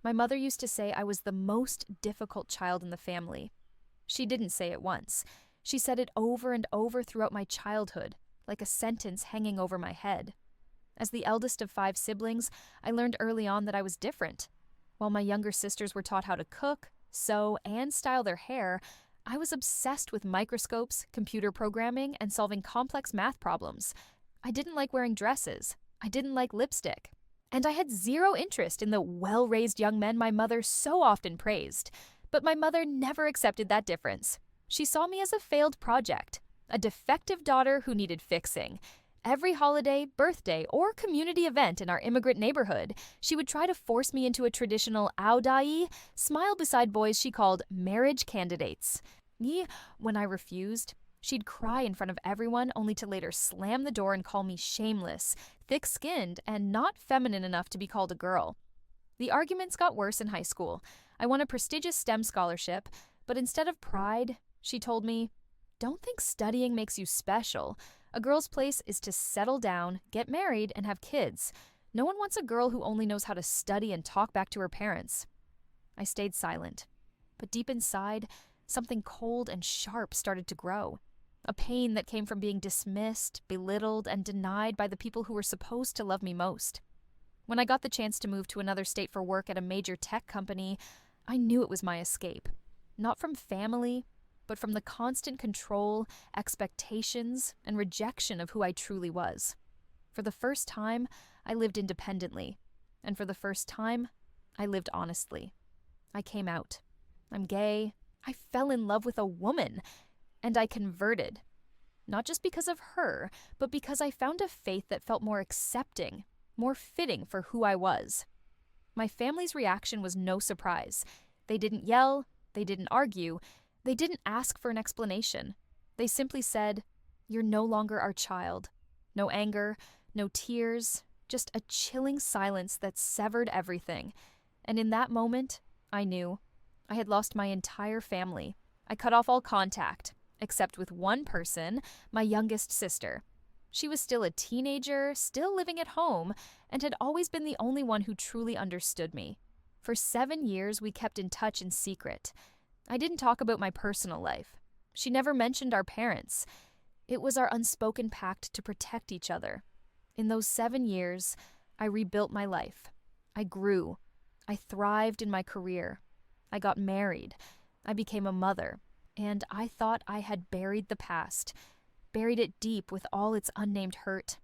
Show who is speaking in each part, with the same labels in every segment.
Speaker 1: My mother used to say I was the most difficult child in the family. She didn't say it once. She said it over and over throughout my childhood, like a sentence hanging over my head. As the eldest of 5 siblings, I learned early on that I was different. While my younger sisters were taught how to cook, sew, and style their hair, I was obsessed with microscopes, computer programming, and solving complex math problems. I didn't like wearing dresses. I didn't like lipstick. And I had zero interest in the well-raised young men my mother so often praised. But my mother never accepted that difference. She saw me as a failed project, a defective daughter who needed fixing. Every holiday, birthday, or community event in our immigrant neighborhood, she would try to force me into a traditional aodai, smile beside boys she called marriage candidates. When I refused, she'd cry in front of everyone only to later slam the door and call me shameless, thick-skinned, and not feminine enough to be called a girl. The arguments got worse in high school. I won a prestigious STEM scholarship, but instead of pride, she told me, "Don't think studying makes you special. A girl's place is to settle down, get married, and have kids. No one wants a girl who only knows how to study and talk back to her parents." I stayed silent, but deep inside, something cold and sharp started to grow. A pain that came from being dismissed, belittled, and denied by the people who were supposed to love me most. When I got the chance to move to another state for work at a major tech company, I knew it was my escape. Not from family, but from the constant control, expectations, and rejection of who I truly was. For the first time, I lived independently. And for the first time, I lived honestly. I came out. I'm gay. I fell in love with a woman. And I converted. Not just because of her, but because I found a faith that felt more accepting, more fitting for who I was. My family's reaction was no surprise. They didn't yell. They didn't argue. They didn't ask for an explanation. They simply said, "You're no longer our child." No anger, no tears, just a chilling silence that severed everything. And in that moment, I knew. I had lost my entire family. I cut off all contact, except with one person, my youngest sister. She was still a teenager, still living at home, and had always been the only one who truly understood me. For 7 years, we kept in touch in secret. I didn't talk about my personal life. She never mentioned our parents. It was our unspoken pact to protect each other. In those 7 years, I rebuilt my life. I grew. I thrived in my career. I got married. I became a mother. And I thought I had buried the past, buried it deep with all its unnamed hurt.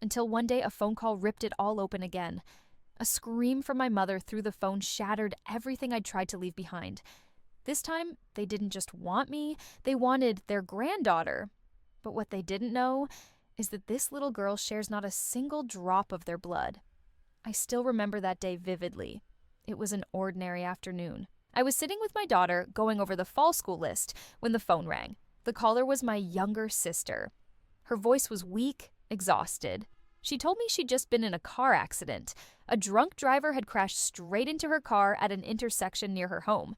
Speaker 1: Until one day a phone call ripped it all open again. A scream from my mother through the phone shattered everything I'd tried to leave behind. This time, they didn't just want me, they wanted their granddaughter. But what they didn't know is that this little girl shares not a single drop of their blood. I still remember that day vividly. It was an ordinary afternoon. I was sitting with my daughter, going over the fall school list, when the phone rang. The caller was my younger sister. Her voice was weak, exhausted. She told me she'd just been in a car accident. A drunk driver had crashed straight into her car at an intersection near her home.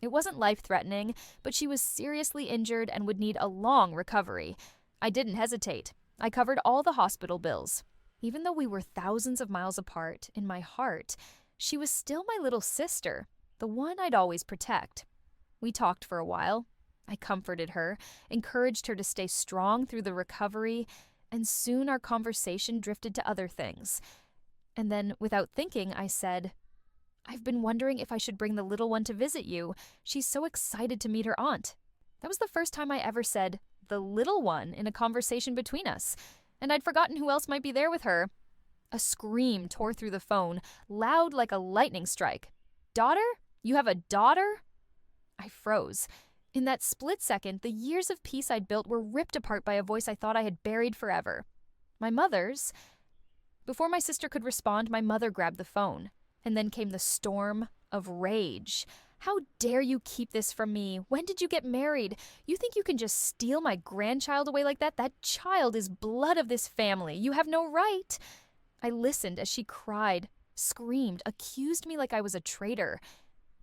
Speaker 1: It wasn't life-threatening, but she was seriously injured and would need a long recovery. I didn't hesitate. I covered all the hospital bills. Even though we were thousands of miles apart, in my heart, she was still my little sister, the one I'd always protect. We talked for a while. I comforted her, encouraged her to stay strong through the recovery, and soon our conversation drifted to other things. And then, without thinking, I said, "I've been wondering if I should bring the little one to visit you. She's so excited to meet her aunt." That was the first time I ever said, "the little one," in a conversation between us, and I'd forgotten who else might be there with her. A scream tore through the phone, loud like a lightning strike. "Daughter? You have a daughter?" I froze. In that split second, the years of peace I'd built were ripped apart by a voice I thought I had buried forever. My mother's. Before my sister could respond, my mother grabbed the phone. And then came the storm of rage. "How dare you keep this from me? When did you get married? You think you can just steal my grandchild away like that? That child is blood of this family. You have no right." I listened as she cried, screamed, accused me like I was a traitor.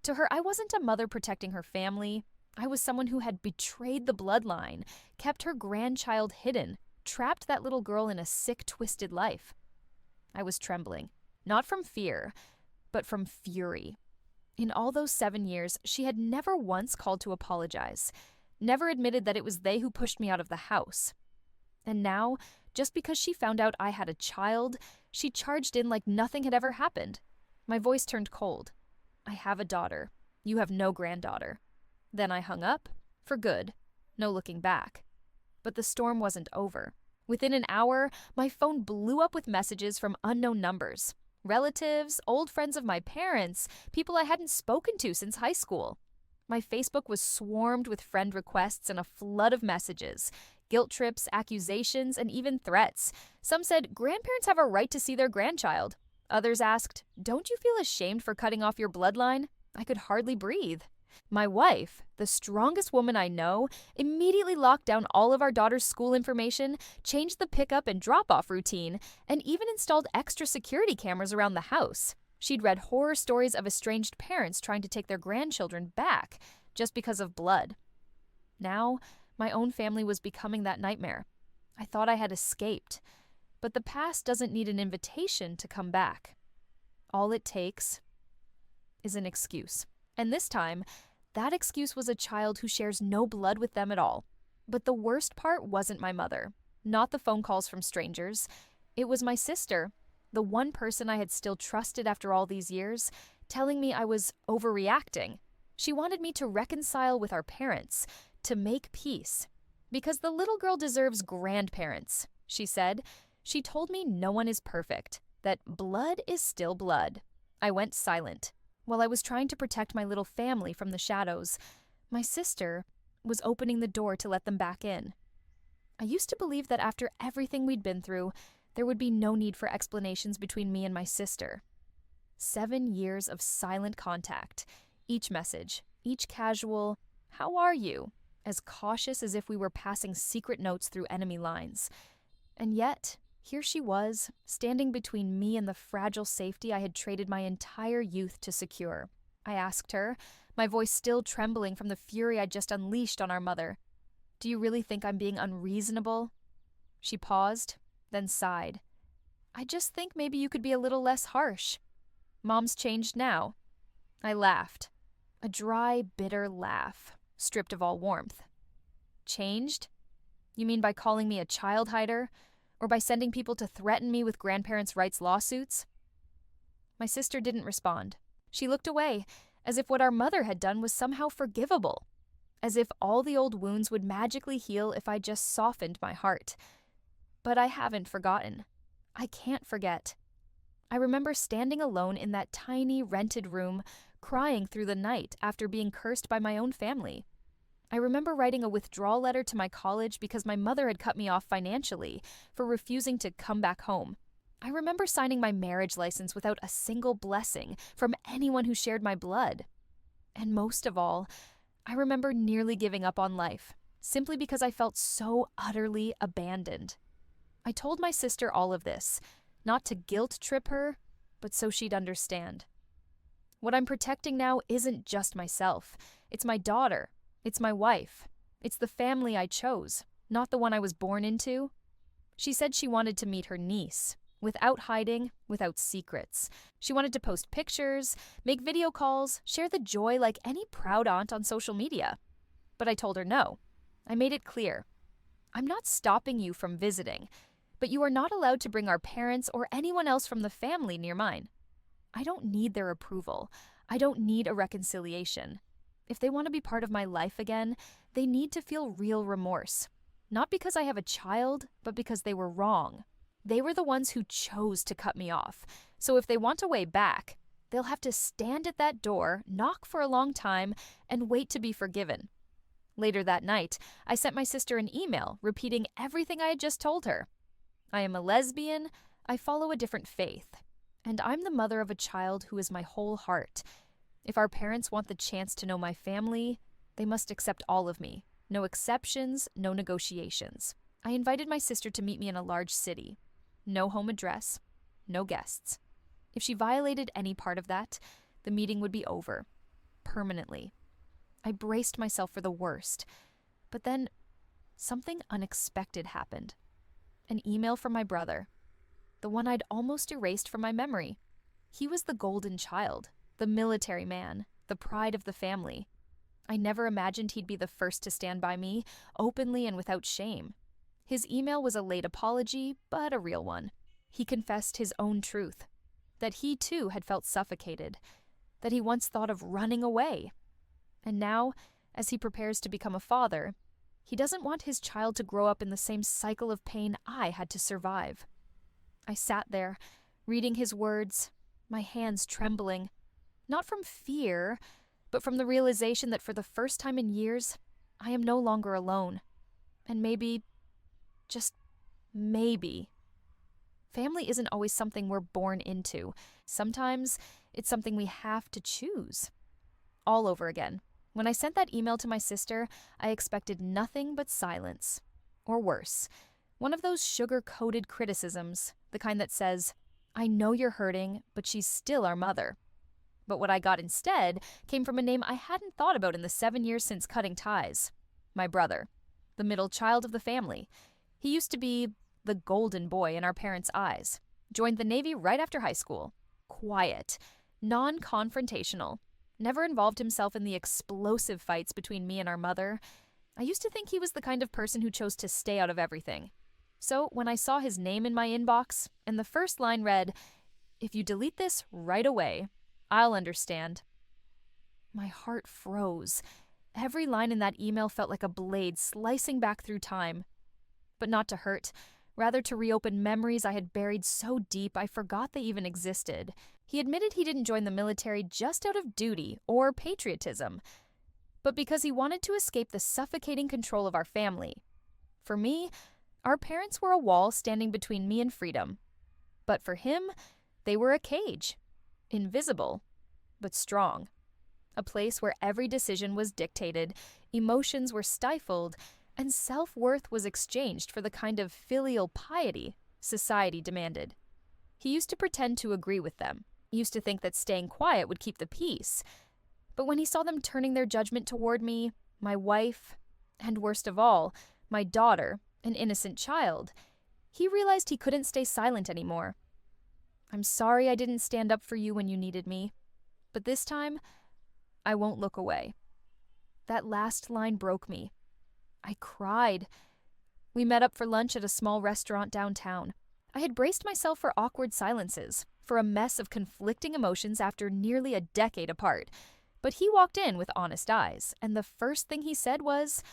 Speaker 1: To her, I wasn't a mother protecting her family. I was someone who had betrayed the bloodline, kept her grandchild hidden, trapped that little girl in a sick, twisted life. I was trembling, not from fear, but from fury. In all those 7 years, she had never once called to apologize, never admitted that it was they who pushed me out of the house. And now, just because she found out I had a child, she charged in like nothing had ever happened. My voice turned cold. I have a daughter. You have no granddaughter. Then I hung up, for good, no looking back. But the storm wasn't over. Within an hour, my phone blew up with messages from unknown numbers. Relatives, old friends of my parents, people I hadn't spoken to since high school. My Facebook was swarmed with friend requests and a flood of messages. Guilt trips, accusations, and even threats. Some said, grandparents have a right to see their grandchild. Others asked, don't you feel ashamed for cutting off your bloodline? I could hardly breathe. My wife, the strongest woman I know, immediately locked down all of our daughter's school information, changed the pickup and drop-off routine, and even installed extra security cameras around the house. She'd read horror stories of estranged parents trying to take their grandchildren back, just because of blood. Now, my own family was becoming that nightmare. I thought I had escaped. But the past doesn't need an invitation to come back. All it takes is an excuse. And this time, that excuse was a child who shares no blood with them at all. But the worst part wasn't my mother, not the phone calls from strangers. It was my sister, the one person I had still trusted after all these years, telling me I was overreacting. She wanted me to reconcile with our parents, to make peace. Because the little girl deserves grandparents, she said. She told me no one is perfect, that blood is still blood. I went silent. While I was trying to protect my little family from the shadows, my sister was opening the door to let them back in. I used to believe that after everything we'd been through, there would be no need for explanations between me and my sister. 7 years of silent contact. Each message, each casual, "How are you?" as cautious as if we were passing secret notes through enemy lines. And yet, here she was, standing between me and the fragile safety I had traded my entire youth to secure. I asked her, my voice still trembling from the fury I'd just unleashed on our mother, "Do you really think I'm being unreasonable?" She paused, then sighed. "I just think maybe you could be a little less harsh. Mom's changed now." I laughed. A dry, bitter laugh, stripped of all warmth. "Changed? You mean by calling me a child hider? Or by sending people to threaten me with grandparents' rights lawsuits?" My sister didn't respond. She looked away, as if what our mother had done was somehow forgivable. As if all the old wounds would magically heal if I just softened my heart. But I haven't forgotten. I can't forget. I remember standing alone in that tiny rented room, crying through the night after being cursed by my own family. I remember writing a withdrawal letter to my college because my mother had cut me off financially for refusing to come back home. I remember signing my marriage license without a single blessing from anyone who shared my blood. And most of all, I remember nearly giving up on life, simply because I felt so utterly abandoned. I told my sister all of this, not to guilt trip her, but so she'd understand. What I'm protecting now isn't just myself. It's my daughter. It's my wife. It's the family I chose, not the one I was born into. She said she wanted to meet her niece, without hiding, without secrets. She wanted to post pictures, make video calls, share the joy like any proud aunt on social media. But I told her no. I made it clear. I'm not stopping you from visiting, but you are not allowed to bring our parents or anyone else from the family near mine. I don't need their approval. I don't need a reconciliation. If they want to be part of my life again, they need to feel real remorse. Not because I have a child, but because they were wrong. They were the ones who chose to cut me off. So if they want a way back, they'll have to stand at that door, knock for a long time, and wait to be forgiven. Later that night, I sent my sister an email repeating everything I had just told her. I am a lesbian, I follow a different faith, and I'm the mother of a child who is my whole heart. If our parents want the chance to know my family, they must accept all of me. No exceptions, no negotiations. I invited my sister to meet me in a large city. No home address, no guests. If she violated any part of that, the meeting would be over. Permanently. I braced myself for the worst. But then, something unexpected happened. An email from my brother. The one I'd almost erased from my memory. He was the golden child, the military man, the pride of the family. I never imagined he'd be the first to stand by me, openly and without shame. His email was a late apology, but a real one. He confessed his own truth, that he too had felt suffocated, that he once thought of running away. And now, as he prepares to become a father, he doesn't want his child to grow up in the same cycle of pain I had to survive. I sat there, reading his words, my hands trembling, not from fear, but from the realization that for the first time in years, I am no longer alone. And maybe, just maybe, family isn't always something we're born into. Sometimes it's something we have to choose. All over again. When I sent that email to my sister, I expected nothing but silence. Or worse, one of those sugar-coated criticisms, the kind that says, "I know you're hurting, but she's still our mother." But what I got instead came from a name I hadn't thought about in the 7 years since cutting ties. My brother, the middle child of the family. He used to be the golden boy in our parents' eyes. Joined the Navy right after high school. Quiet, non-confrontational. Never involved himself in the explosive fights between me and our mother. I used to think he was the kind of person who chose to stay out of everything. So when I saw his name in my inbox, and the first line read, "If you delete this right away, I'll understand," my heart froze. Every line in that email felt like a blade slicing back through time. But not to hurt, rather to reopen memories I had buried so deep I forgot they even existed. He admitted he didn't join the military just out of duty or patriotism, but because he wanted to escape the suffocating control of our family. For me, our parents were a wall standing between me and freedom. But for him, they were a cage. Invisible, but strong. A place where every decision was dictated, emotions were stifled, and self-worth was exchanged for the kind of filial piety society demanded. He used to pretend to agree with them. He used to think that staying quiet would keep the peace. But when he saw them turning their judgment toward me, my wife, and worst of all, my daughter, an innocent child, he realized he couldn't stay silent anymore. "I'm sorry I didn't stand up for you when you needed me, but this time, I won't look away." That last line broke me. I cried. We met up for lunch at a small restaurant downtown. I had braced myself for awkward silences, for a mess of conflicting emotions after nearly a decade apart. But he walked in with honest eyes, and the first thing he said was,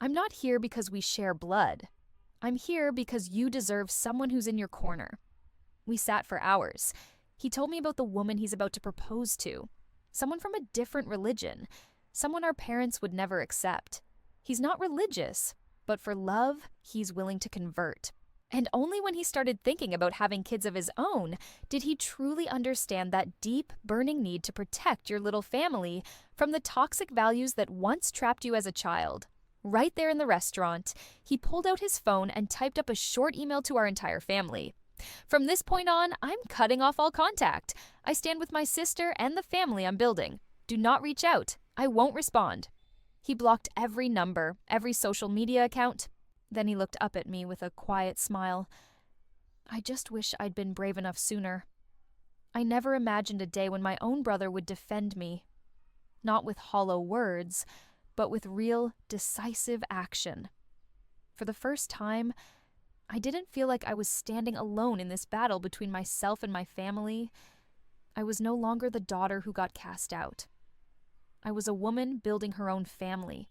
Speaker 1: "I'm not here because we share blood. I'm here because you deserve someone who's in your corner." We sat for hours. He told me about the woman he's about to propose to, someone from a different religion, someone our parents would never accept. He's not religious, but for love, he's willing to convert. And only when he started thinking about having kids of his own did he truly understand that deep, burning need to protect your little family from the toxic values that once trapped you as a child. Right there in the restaurant, he pulled out his phone and typed up a short email to our entire family. "From this point on, I'm cutting off all contact. I stand with my sister and the family I'm building. Do not reach out. I won't respond." He blocked every number, every social media account. Then he looked up at me with a quiet smile. "I just wish I'd been brave enough sooner. I never imagined a day when my own brother would defend me. Not with hollow words, but with real, decisive action. For the first time, I didn't feel like I was standing alone in this battle between myself and my family. I was no longer the daughter who got cast out. I was a woman building her own family.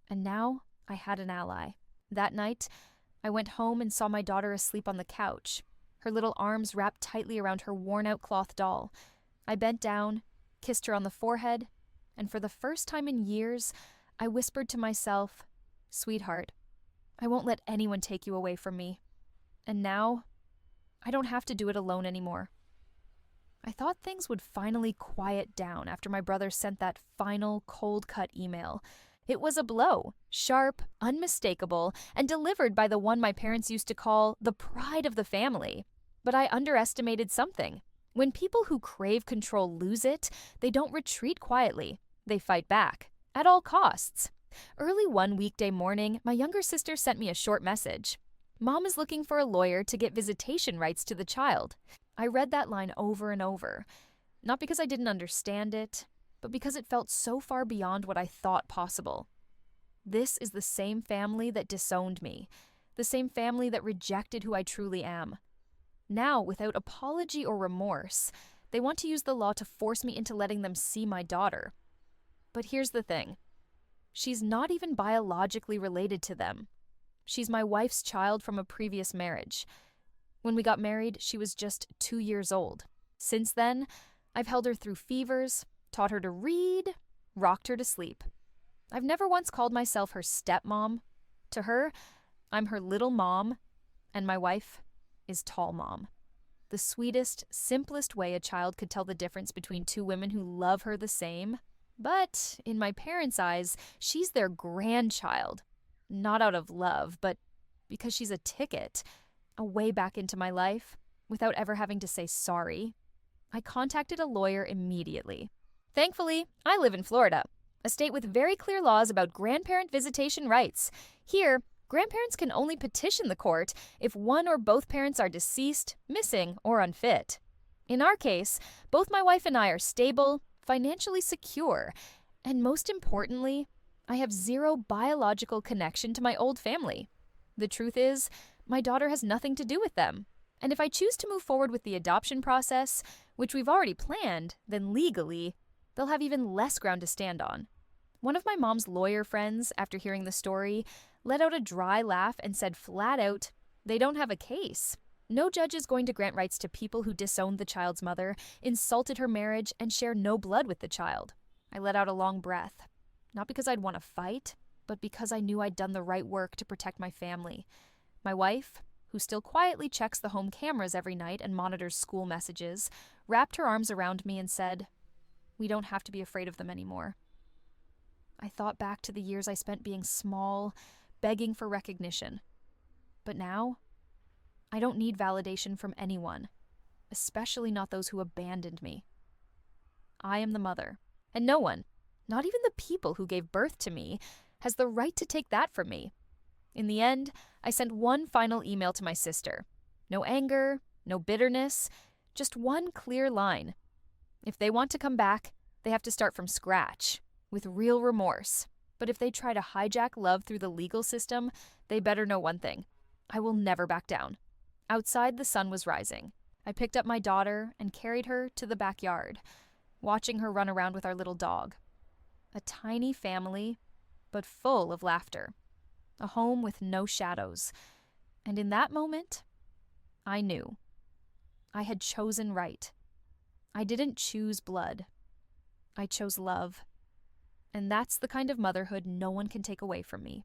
Speaker 1: And now I had an ally. That night, I went home and saw my daughter asleep on the couch, her little arms wrapped tightly around her worn-out cloth doll. I bent down, kissed her on the forehead, and for the first time in years, I whispered to myself, "Sweetheart, I won't let anyone take you away from me. And now, I don't have to do it alone anymore." I thought things would finally quiet down after my brother sent that final, cold-cut email. It was a blow, sharp, unmistakable, and delivered by the one my parents used to call the pride of the family. But I underestimated something. When people who crave control lose it, they don't retreat quietly. They fight back, at all costs. Early one weekday morning, my younger sister sent me a short message. "Mom is looking for a lawyer to get visitation rights to the child. I read that line over and over, not because I didn't understand it, but because it felt so far beyond what I thought possible. This is the same family that disowned me, the same family that rejected who I truly am. Now, without apology or remorse, they want to use the law to force me into letting them see my daughter. But here's the thing. She's not even biologically related to them. She's my wife's child from a previous marriage. When we got married, she was just 2 years old. Since then, I've held her through fevers, taught her to read, rocked her to sleep. I've never once called myself her stepmom. To her, I'm her little mom, and my wife is tall mom. The sweetest, simplest way a child could tell the difference between two women who love her the same. But in my parents' eyes, she's their grandchild. Not out of love, but because she's a ticket, a way back into my life, without ever having to say sorry. I contacted a lawyer immediately. Thankfully, I live in Florida, a state with very clear laws about grandparent visitation rights. Here, grandparents can only petition the court if one or both parents are deceased, missing, or unfit. In our case, both my wife and I are stable, financially secure, and most importantly, I have zero biological connection to my old family. The truth is, my daughter has nothing to do with them. And if I choose to move forward with the adoption process, which we've already planned, then legally, they'll have even less ground to stand on. One of my mom's lawyer friends, after hearing the story, let out a dry laugh and said flat out, they don't have a case. No judge is going to grant rights to people who disowned the child's mother, insulted her marriage, and share no blood with the child. I let out a long breath. Not because I'd want to fight, but because I knew I'd done the right work to protect my family. My wife, who still quietly checks the home cameras every night and monitors school messages, wrapped her arms around me and said, "We don't have to be afraid of them anymore." I thought back to the years I spent being small, begging for recognition. But now, I don't need validation from anyone, especially not those who abandoned me. I am the mother, and no one, not even the people who gave birth to me, has the right to take that from me. In the end, I sent one final email to my sister. No anger, no bitterness, just one clear line. If they want to come back, they have to start from scratch, with real remorse. But if they try to hijack love through the legal system, they better know one thing. I will never back down. Outside, the sun was rising. I picked up my daughter and carried her to the backyard, watching her run around with our little dog. A tiny family, but full of laughter. A home with no shadows. And in that moment, I knew. I had chosen right. I didn't choose blood. I chose love. And that's the kind of motherhood no one can take away from me.